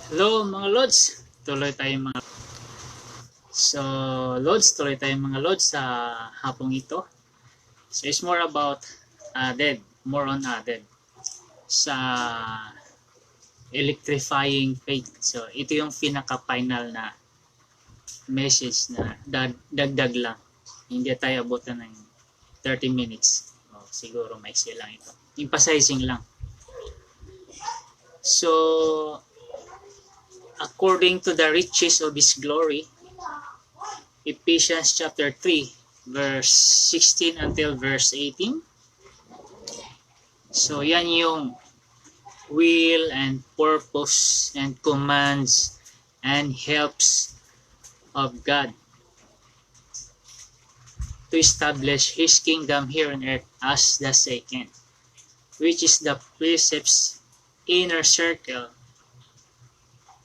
Hello mga Lods, tuloy tayong mga So Lods, tuloy tayong mga Lods sa hapong ito. So it's more about added, more on added sa electrifying faith. So ito yung pinaka-final na message na dagdag lang. Hindi tayo abutan ng 30 minutes. Siguro maiksi lang ito. Emphasizing lang. So according to the riches of His glory, Ephesians chapter 3, verse 16 until verse 18. So, yan yung will and purpose and commands and helps of God to establish His kingdom here on earth as the second, which is the precepts inner circle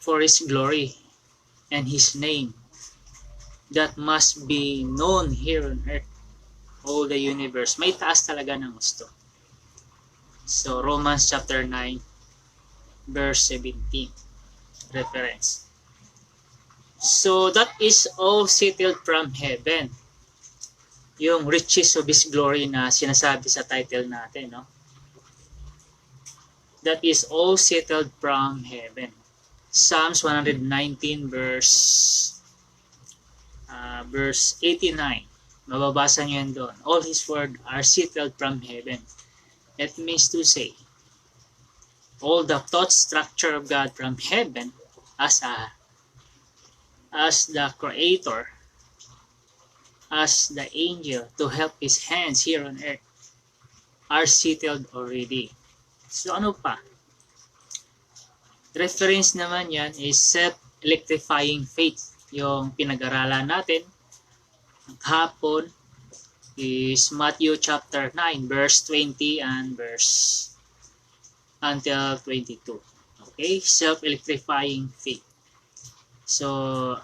for His glory and His name that must be known here on earth, all the universe. May taas talaga ng gusto. So, Romans chapter 9, verse 17, reference. So, that is all settled from heaven. Yung riches of His glory na sinasabi sa title natin, no? That is all settled from heaven. Psalms 119 verse 89. Mababasa nyo yan doon. All His word are settled from heaven. It means to say, all the thought structure of God from heaven as the creator, as the angel to help His hands here on earth are settled already. So ano pa? Reference naman yan is self-electrifying faith. Yung pinag-aralan natin hapon is Matthew chapter 9 verse 20 and verse until 22. Okay? Self-electrifying faith. So,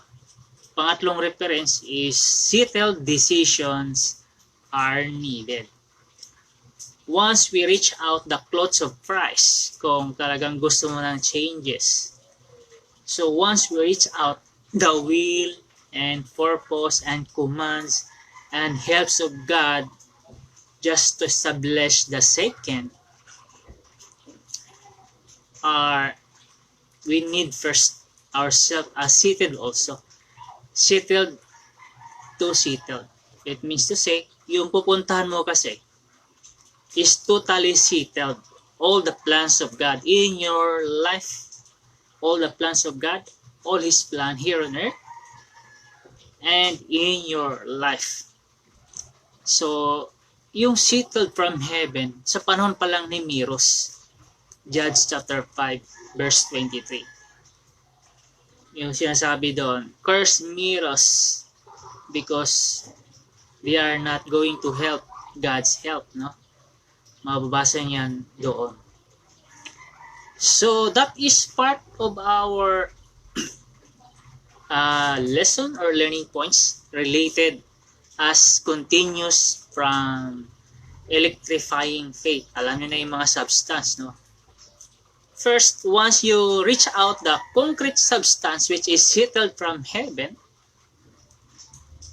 pangatlong reference is settled decisions are needed. Once we reach out the clothes of Christ, kung talagang gusto mo ng changes. So, once we reach out the will and purpose and commands and helps of God just to establish the second, we need first ourselves as seated also. Settled to settled. It means to say, yung pupuntahan mo kasi is totally settled. All the plans of God in your life, all the plans of God, all His plan here on earth and in your life. So, yung settled from heaven, sa panahon pa lang ni Miros, Judges chapter 5, verse 23. Yung sinasabi doon, curse Miros because they are not going to help God's help, no? Mababasa niyan doon. So, that is part of our lesson or learning points related as continues from electrifying faith. Alam niyo na yung mga substance, no? First, once you reach out the concrete substance which is settled from heaven,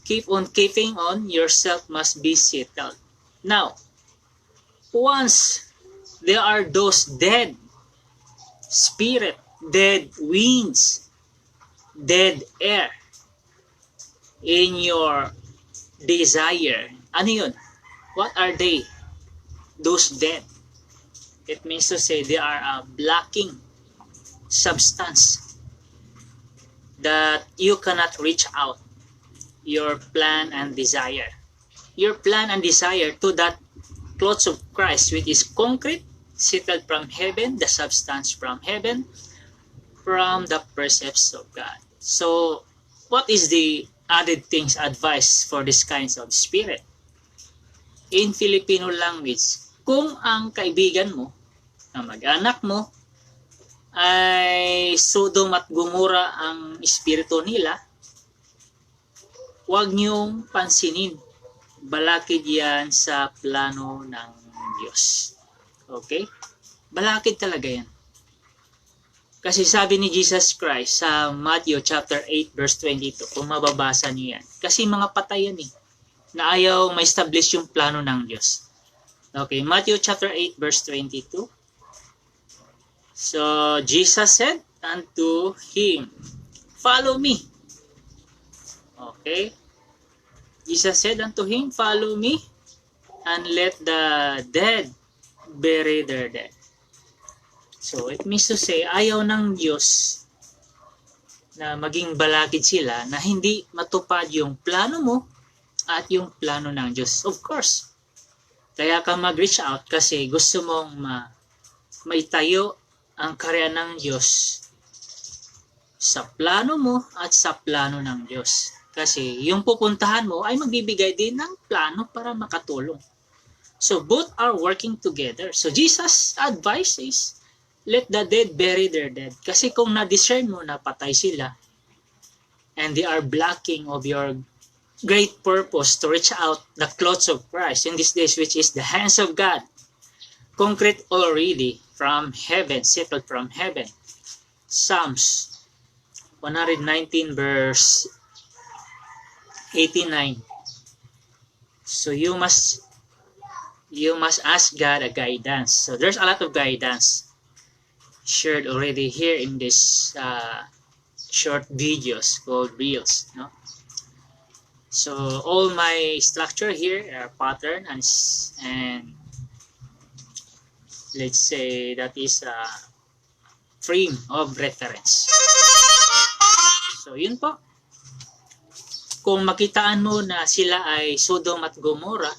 keep on keeping on, yourself must be settled. Now, once there are those dead spirit, dead winds, dead air in your desire. Ano yun? What are they? Those dead. It means to say they are a blocking substance that you cannot reach out your plan and desire. Your plan and desire to that clothes of Christ, which is concrete, settled from heaven, the substance from heaven, from the precepts of God. So, what is the added things advice for these kinds of spirit? In Filipino language, kung ang kaibigan mo, ang mag-anak mo, ay Sodom at Gomora ang espiritu nila, huwag niyong pansinin. Balakid yan sa plano ng Diyos. Okay? Balakid talaga yan. Kasi sabi ni Jesus Christ sa Matthew chapter 8 verse 22, kung mababasa niyo yan. Kasi mga patay yan na ayaw ma-establish yung plano ng Diyos. Okay, Matthew chapter 8 verse 22. So, Jesus said unto him, "Follow me." Okay? Jesus said unto him, "Follow me, and let the dead bury their dead." So, it means to say, ayaw ng Diyos na maging balakid sila na hindi matupad yung plano mo at yung plano ng Diyos. Of course, kaya ka mag-reach out kasi gusto mong maitayo ang karya ng Diyos sa plano mo at sa plano ng Diyos. Kasi yung pupuntahan mo ay magbibigay din ng plano para makatulong. So both are working together. So Jesus' advice is, let the dead bury their dead. Kasi kung na-discern mo na patay sila and they are blocking of your great purpose to reach out the clothes of Christ in these days, which is the hands of God, concrete already from heaven, settled from heaven. Psalms 119 verse 89. So you must ask God a guidance. So there's a lot of guidance shared already here in this short videos called Reels. No? So all my structure here are pattern and let's say that is a frame of reference. So yun po. Kung makitaan mo na sila ay Sodom at Gomorrah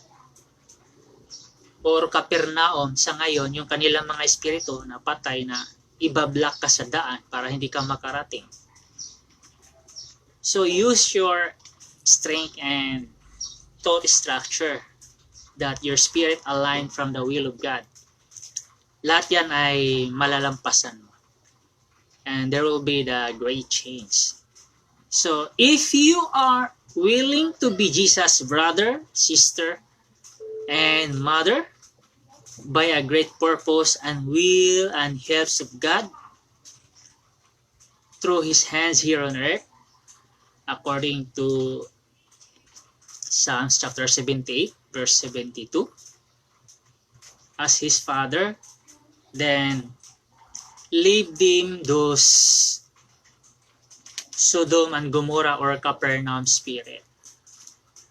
or Capernaum sa ngayon, yung kanilang mga espiritu na patay na ibablock ka sa daan para hindi ka makarating. So use your strength and thought structure that your spirit aligned from the will of God. Lahat yan ay malalampasan mo. And there will be the great change. So, if you are willing to be Jesus' brother, sister, and mother, by a great purpose and will and helps of God, through His hands here on earth, according to Psalms chapter 78, verse 72, as His Father, then leave them those Sodom and Gomorrah or Capernaum spirit.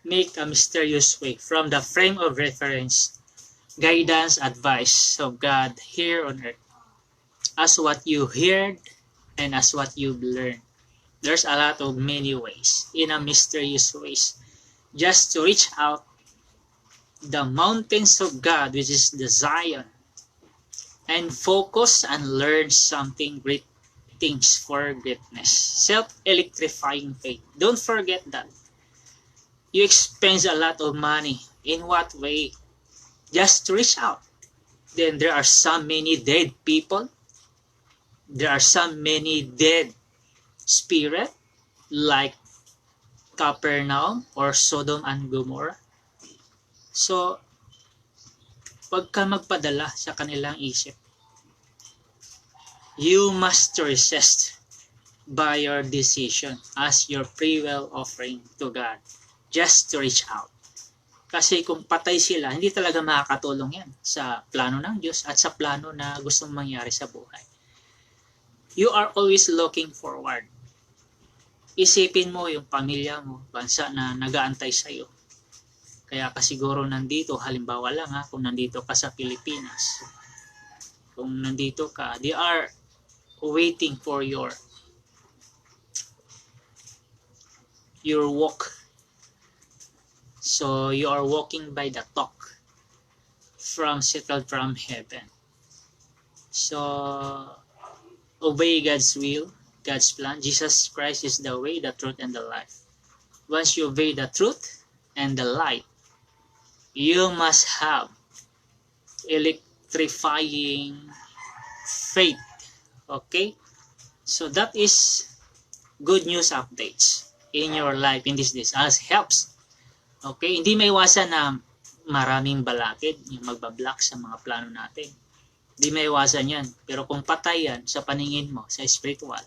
Make a mysterious way from the frame of reference, guidance, advice of God here on earth, as what you heard and as what you've learned. There's a lot of many ways, in a mysterious ways, just to reach out the mountains of God, which is the Zion, and focus and learn something great things for greatness. Self-electrifying faith. Don't forget that. You expend a lot of money. In what way? Just to reach out. Then there are so many dead people. There are so many dead spirit like Capernaum or Sodom and Gomorrah. So, wag ka magpadala sa kanilang isip. You must resist by your decision as your free will offering to God, just to reach out. Kasi kung patay sila, hindi talaga makakatulong yan sa plano ng Diyos at sa plano na gustong mangyari sa buhay. You are always looking forward. Isipin mo yung pamilya mo, bansa na nag-aantay sa'yo. Kaya ka siguro nandito, halimbawa lang kung nandito ka sa Pilipinas. Kung nandito ka, they are waiting for your walk. So you are walking by the talk settled from heaven. So obey God's will, God's plan. Jesus Christ is the way, the truth, and the life. Once you obey the truth and the light, you must have electrifying faith. Okay? So that is good news updates in your life in these days as helps. Okay? Hindi maiwasan na maraming balakid yung magbablock sa mga plano natin. Di maiwasan yan. Pero kung patay yan sa paningin mo, sa spiritual,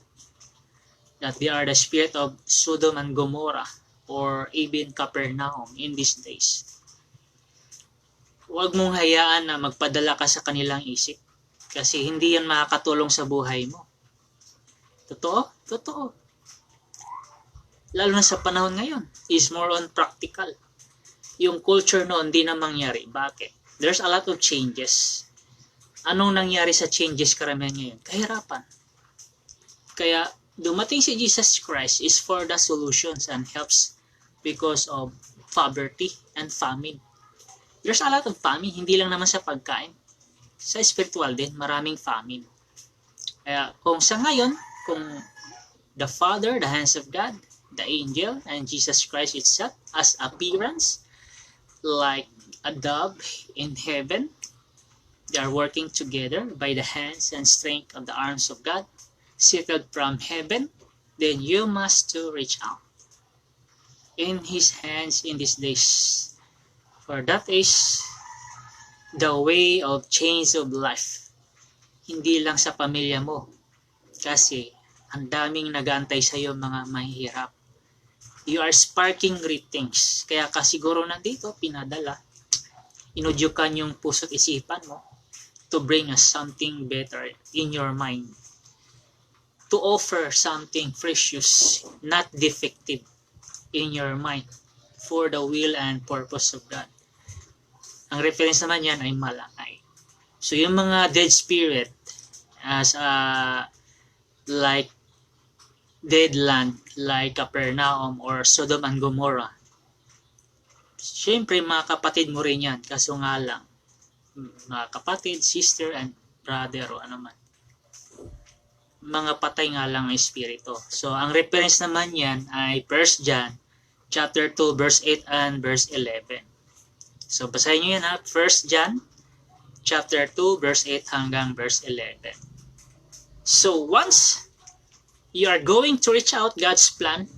that they are the spirit of Sodom and Gomorrah or even Capernaum in these days, huwag mong hayaan na magpadala ka sa kanilang isip. Kasi hindi yan makakatulong sa buhay mo. Totoo? Totoo. Lalo na sa panahon ngayon, is more on practical. Yung culture noon, di na mangyari. Bakit? There's a lot of changes. Anong nangyari sa changes karamihan ngayon? Kahirapan. Kaya, dumating si Jesus Christ is for the solutions and helps because of poverty and famine. There's a lot of famine, hindi lang naman sa pagkain. Sa spiritual din, maraming famine. Kaya, kung sa ngayon, kung the Father, the hands of God, the angel, and Jesus Christ itself as appearance, like a dove in heaven, they are working together by the hands and strength of the arms of God, seated from heaven, then you must to reach out in His hands in these days. For that is the way of change of life. Hindi lang sa pamilya mo. Kasi ang daming nag-aantay sa iyo mga mahihirap. You are sparking great things. Kaya kasiguro nandito, pinadala. Inudyukan yung puso't isipan mo to bring us something better in your mind. To offer something precious, not defective in your mind for the will and purpose of God. Ang reference naman yan ay Malakay. So yung mga dead spirit as like dead land, like Capernaum or Sodom and Gomorrah. Siyempre, mga kapatid mo rin yan. Kaso nga lang, mga kapatid, sister, and brother, o ano man. Mga patay nga lang ang espiritu. So, ang reference naman yan ay 1 John chapter 2, verse 8 and verse 11. So, basahin nyo yan ha. 1 John chapter 2, verse 8 hanggang verse 11. So, once you are going to reach out God's plan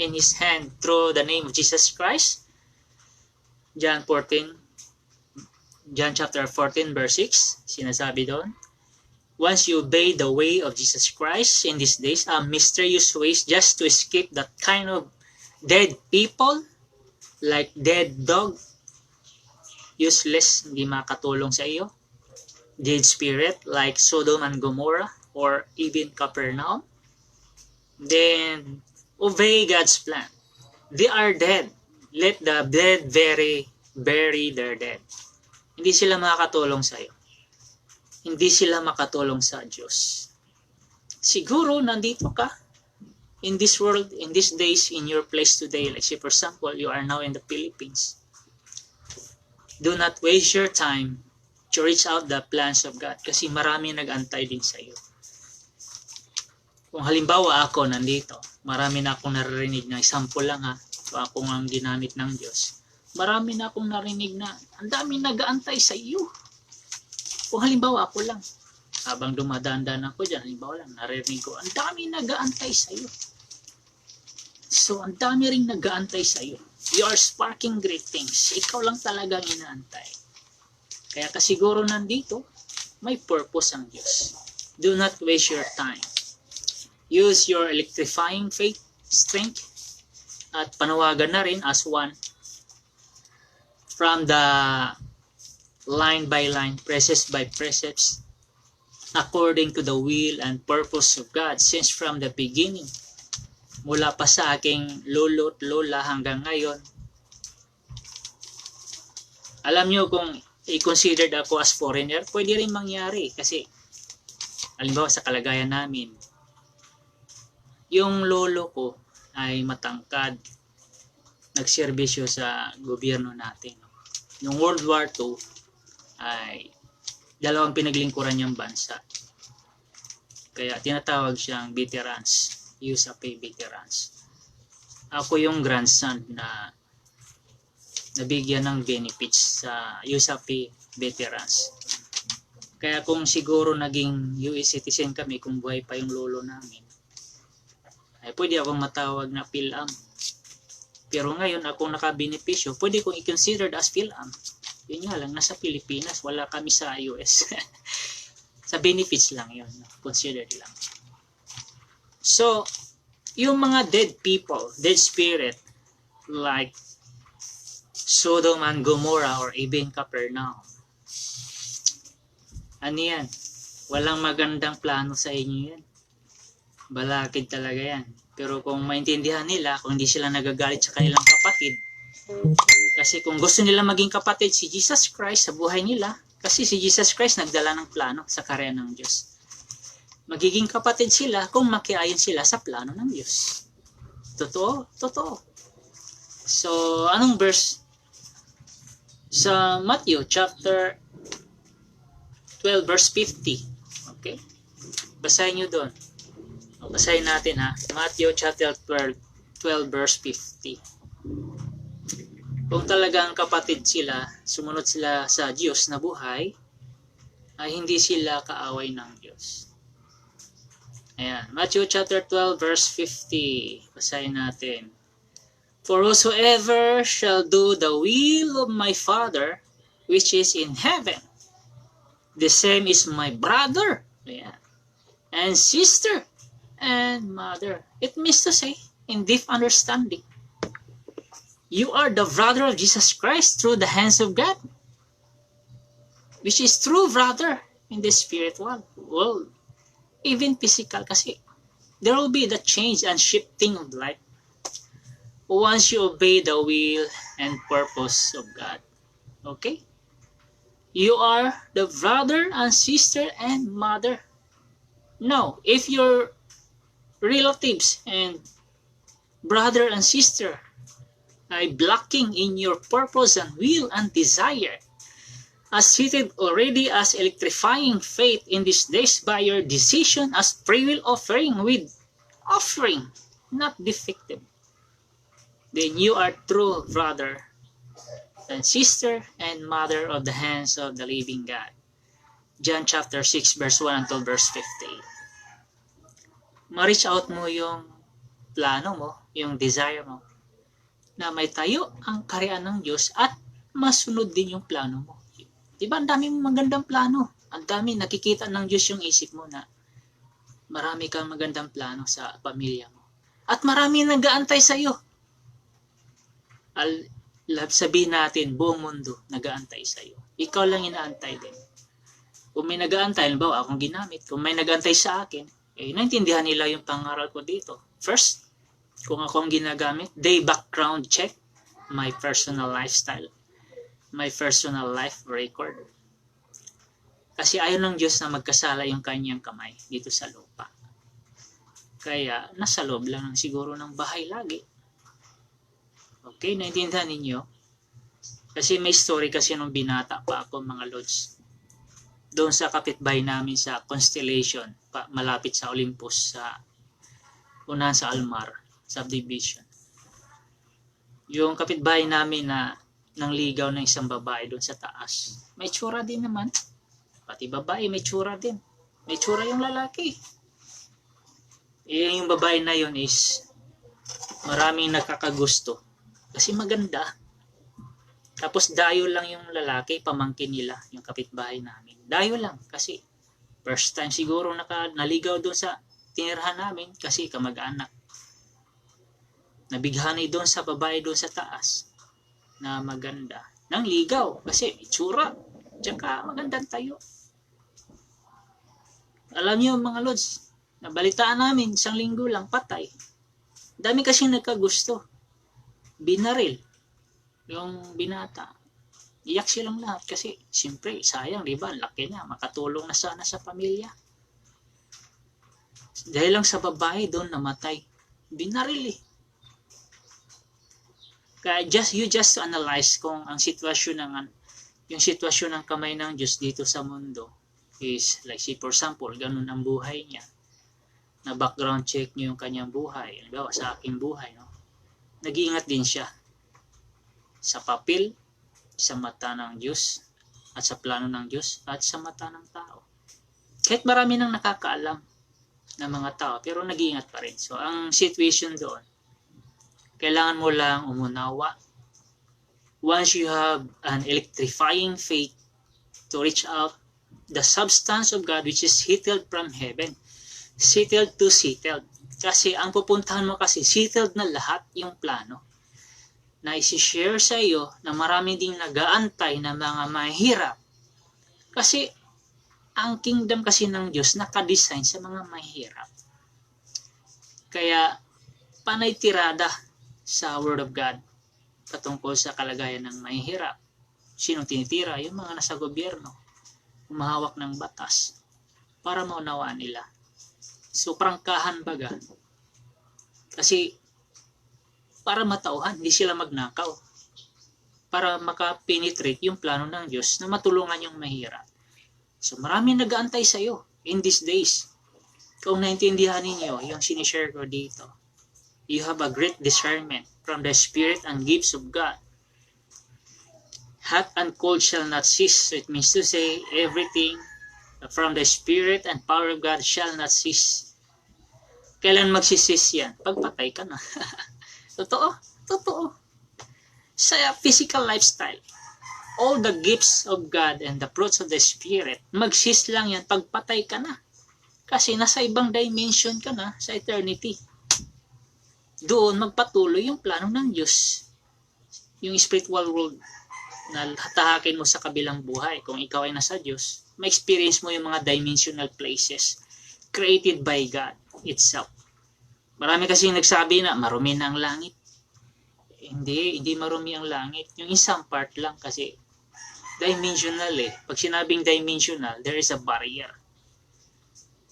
in His hand through the name of Jesus Christ. John chapter 14 verse 6, sinasabi doon, once you obey the way of Jesus Christ in these days, mysterious ways just to escape that kind of dead people, like dead dog, useless, hindi makatulong sa iyo, dead spirit, like Sodom and Gomorrah, or even Capernaum, then obey God's plan. They are dead. Let the dead bury their dead. Hindi sila makakatulong sa iyo. Hindi sila makatulong sa Diyos. Siguro nandito ka in this world, in these days, in your place today. Like say for example, you are now in the Philippines. Do not waste your time to reach out the plans of God kasi marami nag-antay din sa iyo. Kung halimbawa ako nandito, marami na akong naririnig na example lang ha, so ako ang ginamit ng Diyos. Marami na akong narinig na ang dami nag-aantay sa iyo. Kung halimbawa ako lang, habang dumadaan-daan ako dyan, halimbawa lang, naririnig ko, ang dami nag-aantay sa iyo. So, ang dami ring nag-aantay sa iyo. You are sparking great things. Ikaw lang talagang inaantay. Kaya kasiguro nandito, may purpose ang Diyos. Do not waste your time. Use your electrifying faith, strength, at panawagan na rin as one from the line by line, precepts by precepts, according to the will and purpose of God, since from the beginning, mula pa sa aking lolo at lola hanggang ngayon. Alam nyo, kung i-considered ako as foreigner, pwede rin mangyari kasi, halimbawa sa kalagayan namin, yung lolo ko ay matangkad, nagserbisyo sa gobyerno natin. Noong World War II ay dalawang pinaglingkuran niyang bansa. Kaya tinatawag siyang veterans, USAP veterans. Ako yung grandson na nabigyan ng benefits sa USAP veterans. Kaya kung siguro naging US citizen kami, kung buhay pa yung lolo namin, ay pwede akong matawag na PhilAm. Pero ngayon, akong nakabenepisyo, pwede kong i-considered as PhilAm. Yun nga lang, nasa Pilipinas, wala kami sa US. Sa benefits lang yun. Consider lang. So, yung mga dead people, dead spirit, like Sodom and Gomorrah or even Capernaum. Ano yan? Walang magandang plano sa inyo yan. Balakid talaga yan. Pero kung maintindihan nila, kung hindi sila nagagalit sa kanilang kapatid, kasi kung gusto nila maging kapatid si Jesus Christ sa buhay nila, kasi si Jesus Christ nagdala ng plano sa karya ng Diyos. Magiging kapatid sila kung makiayon sila sa plano ng Diyos. Totoo? Totoo. So, anong verse? Sa Matthew chapter 12 verse 50. Okay? Basahin nyo doon. Basahin natin ha. Matthew chapter 12 verse 50. Kung talagang kapatid sila, sumunod sila sa Diyos na buhay, ay hindi sila kaaway ng Diyos. Ayan. Matthew chapter 12 verse 50. Basahin natin. For whosoever shall do the will of my Father, which is in heaven, the same is my brother, ayan, and sister, and mother. It means to say, in deep understanding, you are the brother of Jesus Christ through the hands of God, which is true brother in the spiritual world, even physical, kasi there will be the change and shifting of life once you obey the will and purpose of God. Okay? You are the brother and sister and mother. Now, if your relatives and brother and sister are blocking in your purpose and will and desire, as seated already as electrifying faith in these days by your decision as free will offering with offering, not defective, then you are true brother and sister and mother of the hands of the living God. John chapter 6 verse 1 until verse 15. Ma-reach out mo yung plano mo, yung desire mo, na may tayo ang karyaan ng Diyos at masunod din yung plano mo. Diba, ang daming magandang plano. Ang dami nakikita ng Diyos yung isip mo na marami kang magandang plano sa pamilya mo. At marami nag-aantay sa iyo. Sabihin natin, buong mundo nag-aantay sa iyo. Ikaw lang inaantay din. Kung may nag-aantay, halimbawa akong ginamit, kung may nag-aantay sa akin, naintindihan nila yung pangaral ko dito. First, kung ako ang ginagamit, they background check my personal lifestyle, my personal life record. Kasi ayaw ng Diyos na magkasala yung kanyang kamay dito sa lupa. Kaya, nasa loob lang siguro ng bahay lagi. Okay, naintindihan ninyo? Kasi may story kasi nung binata pa ako, mga lods. Doon sa kapitbahay namin sa Constellation, malapit sa Olympus, sa unahan sa Almar subdivision. Yung kapitbahay namin na nangligaw ng isang babae doon sa taas, may tsura din naman. Pati babae, may tsura din. May tsura yung lalaki. Yung babae na yun is maraming nakakagusto. Kasi maganda. Tapos dayo lang yung lalaki, pamangkin nila, yung kapitbahay namin. Dayo lang kasi first time siguro naligaw doon sa tinirhan namin kasi kamag-anak. Nabighanay doon sa babae doon sa taas na maganda. Nang ligaw kasi itsura. Tsaka magandang tayo. Alam niyo mga lods, nabalitaan namin isang linggo lang patay. Dami kasi nagkagusto. Binaril yung binata. Iyak silang lahat kasi siyempre sayang, di ba? Laki niya, makatulong na sana sa pamilya. Dahil lang sa babae doon namatay. Binaril eh. Kaya you just analyze kung ang sitwasyon yung sitwasyon ng kamay ng Diyos dito sa mundo is like for example, ganun ang buhay niya. Na background check niyo yung kanyang buhay. Halimbawa sa aking buhay, no? Nag-iingat din siya sa papel, sa mata ng Diyos, at sa plano ng Diyos, at sa mata ng tao. Kahit marami nang nakakaalam ng mga tao, pero nag-iingat pa rin. So, ang situation doon, kailangan mo lang umunawa. Once you have an electrifying faith to reach out the substance of God which is settled from heaven. Settled to settled. Kasi ang pupuntahan mo kasi, settled na lahat yung plano. Na isi-share sa iyo na marami ding nag-aantay na mga mahirap. Kasi ang kingdom kasi ng Diyos nakadesign sa mga mahirap. Kaya panay tirada sa Word of God patungkol sa kalagayan ng mahihirap. Sinong tinitira? Yung mga nasa gobyerno, humahawak ng batas para maunawaan nila. So prangkahan baga. Kasi para matauhan, hindi sila magnakaw. Para makapenetrate yung plano ng Diyos na matulungan yung mahirap. So marami nag-aantay sa iyo in these days. Kung naintindihan ninyo yung sinishare ko dito, you have a great discernment from the Spirit and gifts of God. Hot and cold shall not cease. So it means to say everything from the Spirit and power of God shall not cease. Kailan magsisis yan? Pagpatay ka na. Totoo? Totoo. Sa physical lifestyle, all the gifts of God and the fruits of the Spirit, magsis lang yan pagpatay ka na. Kasi nasa ibang dimension ka na sa eternity. Doon magpatuloy yung plano ng Diyos. Yung spiritual world na hatahakin mo sa kabilang buhay. Kung ikaw ay nasa Diyos, ma-experience mo yung mga dimensional places created by God itself. Marami kasi nagsabi na marumi na ang langit. Hindi marumi ang langit. Yung isang part lang kasi dimensional eh. Pag sinabing dimensional, there is a barrier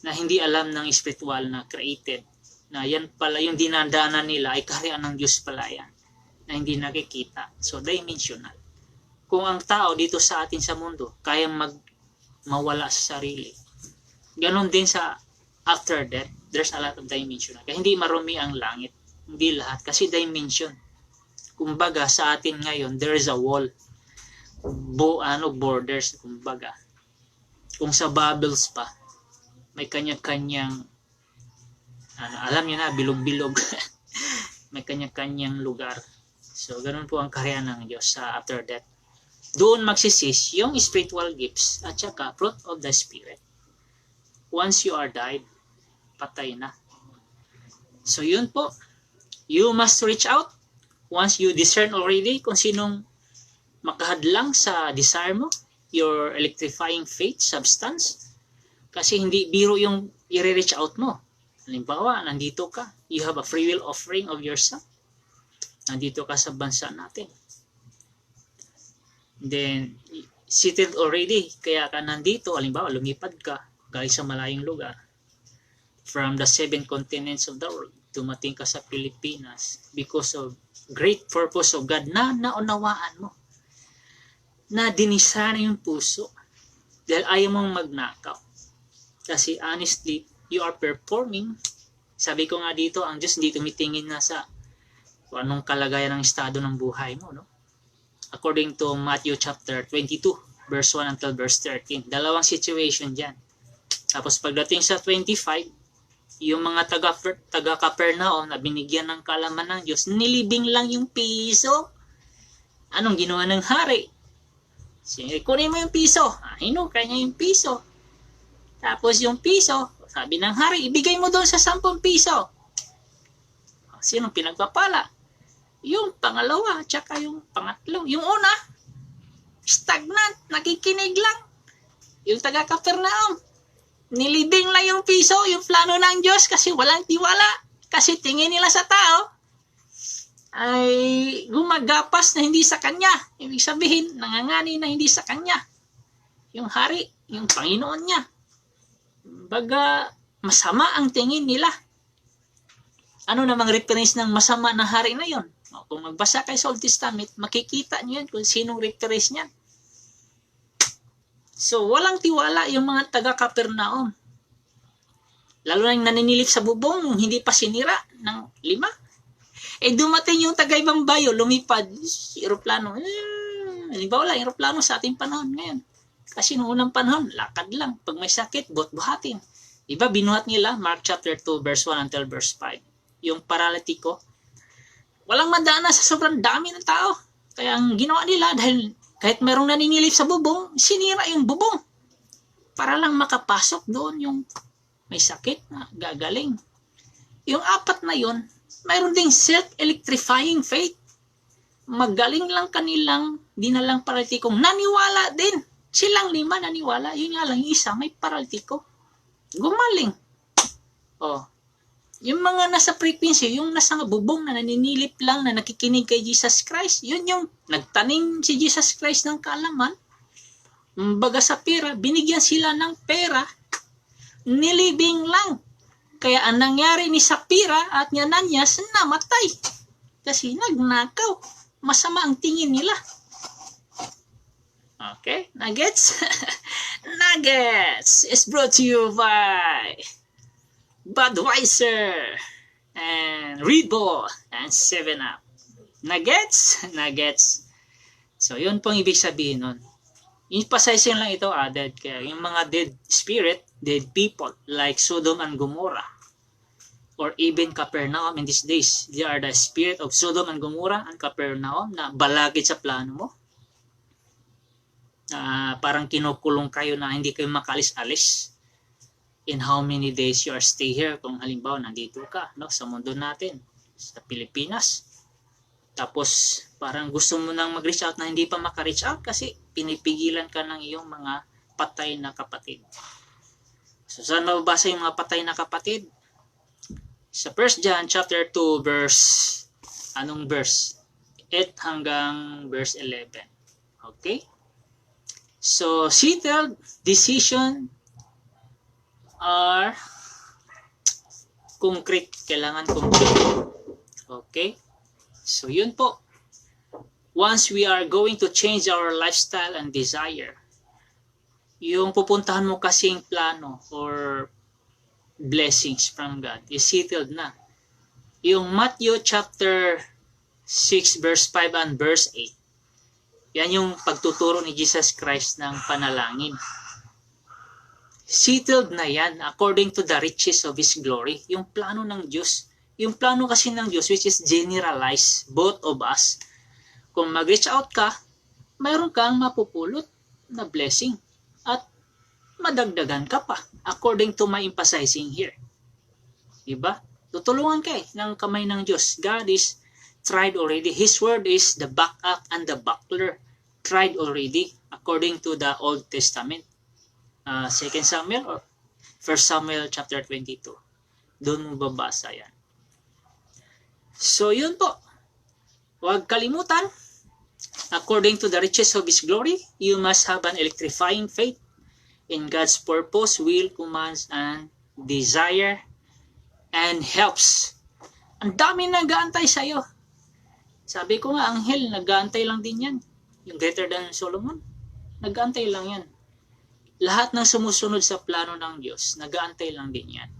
na hindi alam ng spiritual na created. Na yan pala yung dinadaanan nila ay kaharian ng Diyos pala yan. Na hindi nakikita. So dimensional. Kung ang tao dito sa atin sa mundo kaya mawala sa sarili, ganon din sa after death, there's a lot of dimension. Kaya hindi marumi ang langit. Hindi lahat. Kasi dimension. Kumbaga sa atin ngayon, there is a wall. Borders. Kumbaga. Kung sa bubbles pa, may kanya-kanyang, alam niyo na, bilog-bilog. May kanya-kanyang lugar. So, ganun po ang kaharian ng Diyos sa after death. Doon magsisis yung spiritual gifts at saka fruit of the Spirit. Once you are died, patay na. So yun po. You must reach out once you discern already kung sinong makahadlang sa desire mo, your electrifying faith substance. Kasi hindi biro yung i-reach out mo. Halimbawa, nandito ka. You have a free will offering of yourself. Nandito ka sa bansa natin. Then, seated already. Kaya ka nandito. Halimbawa, lumipad ka galing sa malayong lugar. From the 7 continents of the world. Dumating ka sa Pilipinas. Because of great purpose of God na naunawaan mo. Na dinisa na yung puso. Dahil ayaw mong magnakaw. Kasi honestly, you are performing. Sabi ko nga dito, ang Diyos hindi tumitingin na sa kung anong kalagayan ng estado ng buhay mo, no? According to Matthew chapter 22, verse 1 until verse 13. Dalawang situation dyan. Tapos pagdating sa 25, yung mga taga-Capernaum na binigyan ng kalaman ng Diyos, nilibing lang yung piso. Anong ginawa ng hari? Sige, kunin mo yung piso. Hinukay niya yung piso. Tapos yung piso, sabi ng hari, ibigay mo doon sa 10 piso. Sinong pinagpapala? Yung pangalawa, tsaka yung pangatlo. Yung una, stagnant, nakikinig lang. Yung taga-Capernaum, nilibing lang yung piso, yung plano ng Diyos kasi walang tiwala. Kasi tingin nila sa tao ay gumagapas na hindi sa kanya. Ibig sabihin, nangangani na hindi sa kanya. Yung hari, yung Panginoon niya. Baga, masama ang tingin nila. Ano namang reference ng masama na hari na yon? Kung magbasa kayo sa Old Testament, makikita niyo yan kung sinong reference niyan. So, walang tiwala yung mga taga-Capernaum. Lalo na yung naninilip sa bubong, hindi pa sinira ng 5. Dumating yung taga-ibang bayo, lumipad, aeroplano. Halimbawa lang, aeroplano sa ating panahon ngayon. Kasi noong unang panahon, lakad lang. Pag may sakit, buhat-buhatin. Diba, binuhat nila, Mark chapter 2, verse 1 until verse 5. Yung paralitiko, walang madana sa sobrang dami ng tao. Kaya ang ginawa nila, dahil kahit merong naninilip sa bubong, sinira yung bubong. para lang makapasok doon yung may sakit na gagaling. Yung 4 na yun, mayroon ding self-electrifying faith. Magaling lang kanilang dinalang paralitikong naniwala din. Silang 5 naniwala. Yun nga lang, yung isa may paralitiko. Gumaling. Oh. Yung mga nasa frequency, yung nasa bubong na naninilip lang na nakikinig kay Jesus Christ, yun yung nagtanim si Jesus Christ ng kaalaman. Baga sa pera, binigyan sila ng pera, nilibing lang. Kaya ang nangyari ni Sapira at ni Ananias, namatay. Kasi nagnakaw. Masama ang tingin nila. Okay, Nuggets? Nuggets is brought to you by Budweiser and Red Bull and 7-Up. Nuggets? Nuggets. So, yun pong ibig sabihin nun. Yung pasaysin lang ito added. Kaya yung mga dead spirit, dead people like Sodom and Gomorrah or even Capernaum in these days. They are the spirit of Sodom and Gomorrah and Capernaum na balagid sa plano mo. Parang kinukulong kayo na hindi kayo makalis-alis. In how many days you are stay here kung halimbawa nandito ka, no, sa mundo natin, sa Pilipinas. Tapos parang gusto mo nang mag-reach out na hindi pa maka-reach out kasi pinipigilan ka ng iyong mga patay na kapatid. So saan mababasa yung mga patay na kapatid? Sa 1 John chapter 2 verse, anong verse? 8 hanggang verse 11. Okay? So, settled decision are concrete. Kailangan concrete. Okay? So, yun po. Once we are going to change our lifestyle and desire, yung pupuntahan mo kasing plano or blessings from God is settled na. Yung Matthew chapter 6 verse 5 and verse 8, yan yung pagtuturo ni Jesus Christ ng panalangin. Settled na yan according to the riches of His glory. Yung plano ng Diyos. Yung plano kasi ng Diyos which is generalized, both of us. Kung mag-reach out ka, mayroon kang mapupulot na blessing. At madagdagan ka pa according to my emphasizing here. Diba? Tutulungan kayo ng kamay ng Diyos. God is tried already. His word is the backup and the buckler. Tried already according to the Old Testament. 2 Samuel or 1 Samuel chapter 22. Doon mo babasa yan. So yun po. Huwag kalimutan. According to the riches of His glory, you must have an electrifying faith in God's purpose, will, commands, and desire, and helps. Ang dami nag-aantay sa'yo. Sabi ko nga, anghel, nag-aantay lang din yan. Yung greater than Solomon, nag-aantay lang yan. Lahat ng sumusunod sa plano ng Diyos, nag-aantay lang din yan.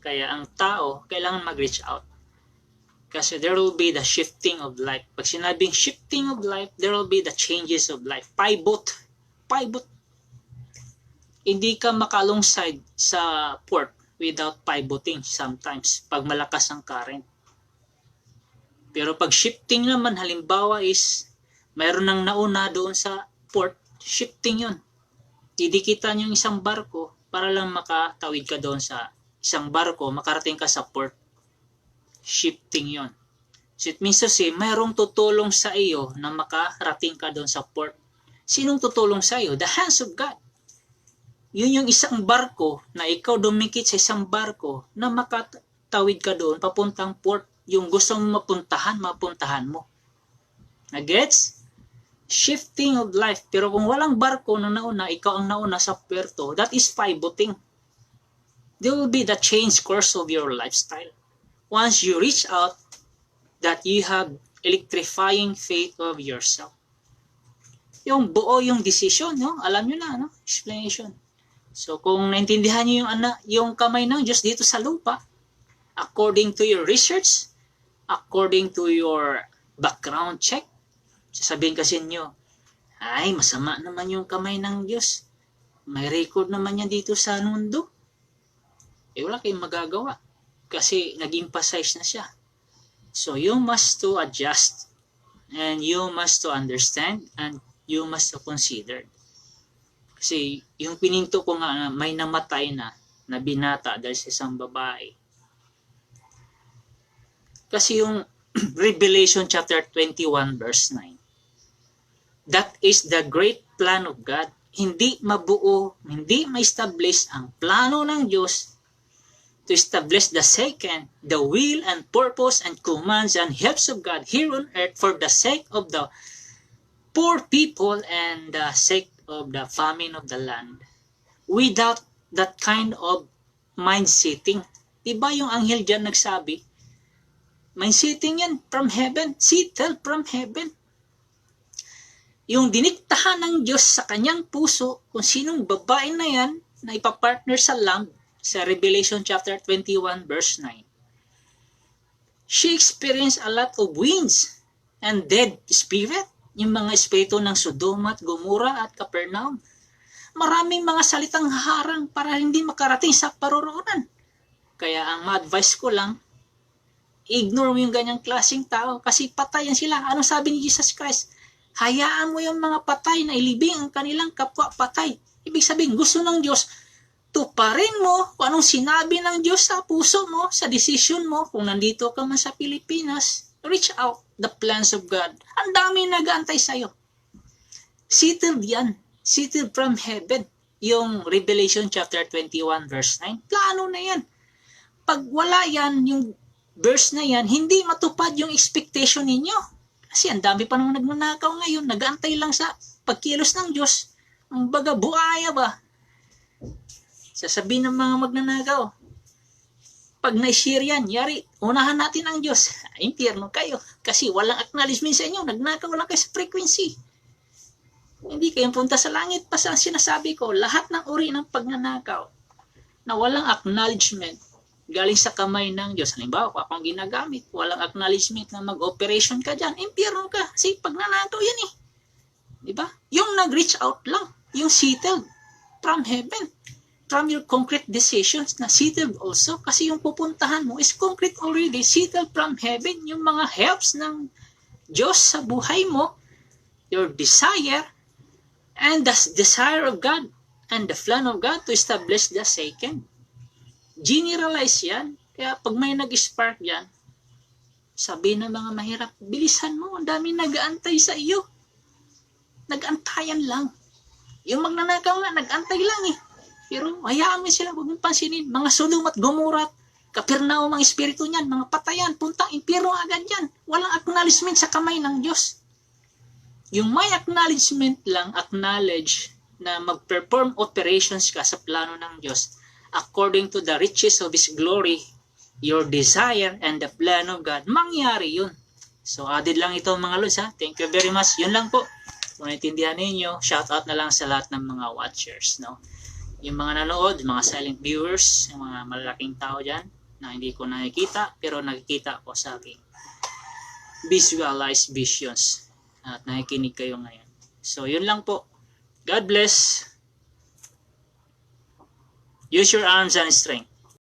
Kaya ang tao, kailangan mag-reach out. Kasi there will be the shifting of life. Pag sinabing shifting of life, there will be the changes of life. Pivot. Hindi ka makalongside sa port without pivoting sometimes pag malakas ang current. Pero pag shifting naman, halimbawa is mayroon nang nauna doon sa port, shifting yun. Didikitan yung isang barko para lang makatawid ka doon sa isang barko, makarating ka sa port. Shifting yun. So it means to say, mayroong tutulong sa iyo na makarating ka doon sa port. Sinong tutulong sa iyo? The hands of God. Yun yung isang barko na ikaw dumikit sa isang barko na makatawid ka doon papuntang port. Yung gusto mo mapuntahan mo. Nagets? Shifting of life. Pero kung walang barko na nauna, ikaw ang nauna sa puerto, that is pivoting. There will be the change course of your lifestyle. Once you reach out, that you have electrifying faith of yourself. Yung buo yung decision, no? Alam nyo na, no? Explanation. So, kung naintindihan nyo yung kamay ng Diyos dito sa lupa, according to your research, according to your background check, sasabihin kasi nyo, ay, masama naman yung kamay ng Diyos. May record naman yan dito sa mundo. Wala kayong magagawa. Kasi nag-emphasize na siya. So, you must to adjust. And you must to understand. And you must to consider. Kasi yung pininto ko nga, may namatay na binata dahil sa isang babae. Kasi yung Revelation chapter 21 verse 9, that is the great plan of God. Hindi mabuo, hindi ma-establish ang plano ng Diyos to establish the second, the will and purpose and commands and helps of God here on earth for the sake of the poor people and the sake of the famine of the land. Without that kind of mind-setting. Diba yung anghel dyan nagsabi? Mind-setting yan from heaven. Settled from heaven. Yung diniktahan ng Diyos sa kanyang puso kung sinong babae na yan na ipapartner sa Lamb sa Revelation chapter 21 verse 9. She experienced a lot of winds and dead spirit. Yung mga espiritu ng Sodoma at Gomora at Capernaum. Maraming mga salitang harang para hindi makarating sa paroroonan. Kaya ang ma-advise ko lang, ignore mo yung ganyang klaseng tao kasi patayan sila. Anong sabi ni Jesus Christ? Hayaan mo yung mga patay na ilibing ang kanilang kapwa patay. Ibig sabihin, gusto ng Diyos, tuparin mo kung anong sinabi ng Diyos sa puso mo, sa decision mo. Kung nandito ka man sa Pilipinas, reach out the plans of God. Ang dami nag-aantay sa'yo. Settled yan. Settled from heaven. Yung Revelation chapter 21 verse 9. Plano na yan. Pag wala yan, yung verse na yan, hindi matupad yung expectation ninyo. Kasi ang dami pa nang nagnanakaw ngayon, nag-aantay lang sa pagkilos ng Diyos. Ang baga, buaya ba? Sasabihin ng mga magnanakaw, pag na-share yan, yari, unahan natin ang Diyos. Impyerno kayo. Kasi walang acknowledgement sa inyo, nagnakaw lang kayo sa frequency. Hindi kayong punta sa langit. Pa sa sinasabi ko, lahat ng uri ng pagnanakaw na walang acknowledgement galing sa kamay ng Diyos. Halimbawa, kung akong ginagamit, walang acknowledgement na mag-operation ka dyan, impyerno ka. Kasi pagnanakaw yan eh. Diba? Yung nag-reach out lang, yung settled from heaven, from your concrete decisions na settled also. Kasi yung pupuntahan mo is concrete already, settled from heaven. Yung mga helps ng Diyos sa buhay mo, your desire, and the desire of God, and the plan of God to establish the second. Generalize yan. Kaya pag may nag-spark yan, sabi ng mga mahirap, bilisan mo, ang dami nag-aantay sa iyo. Nag-antayan lang. Yung magnanakaw nga, nag-antay lang eh. Pero hayaan mo sila, huwag mong pansinin. Mga Sodom at Gomora, Capernaum, mga espiritu niyan, mga patayan, puntang impyerno agad yan. Walang acknowledgement sa kamay ng Diyos. Yung may acknowledgement lang, acknowledge na mag-perform operations ka sa plano ng Diyos, according to the riches of His glory, your desire, and the plan of God, mangyari yun. So, added lang ito mga Lods ha. Thank you very much. Yun lang po. Kung naintindihan ninyo, shout out na lang sa lahat ng mga watchers. No? Yung mga nanood, mga silent viewers, yung mga malalaking tao dyan, na hindi ko nakikita, pero nakikita ko sa aking visualized visions. At nakikinig kayo ngayon. So, yun lang po. God bless. Use your arms and strength.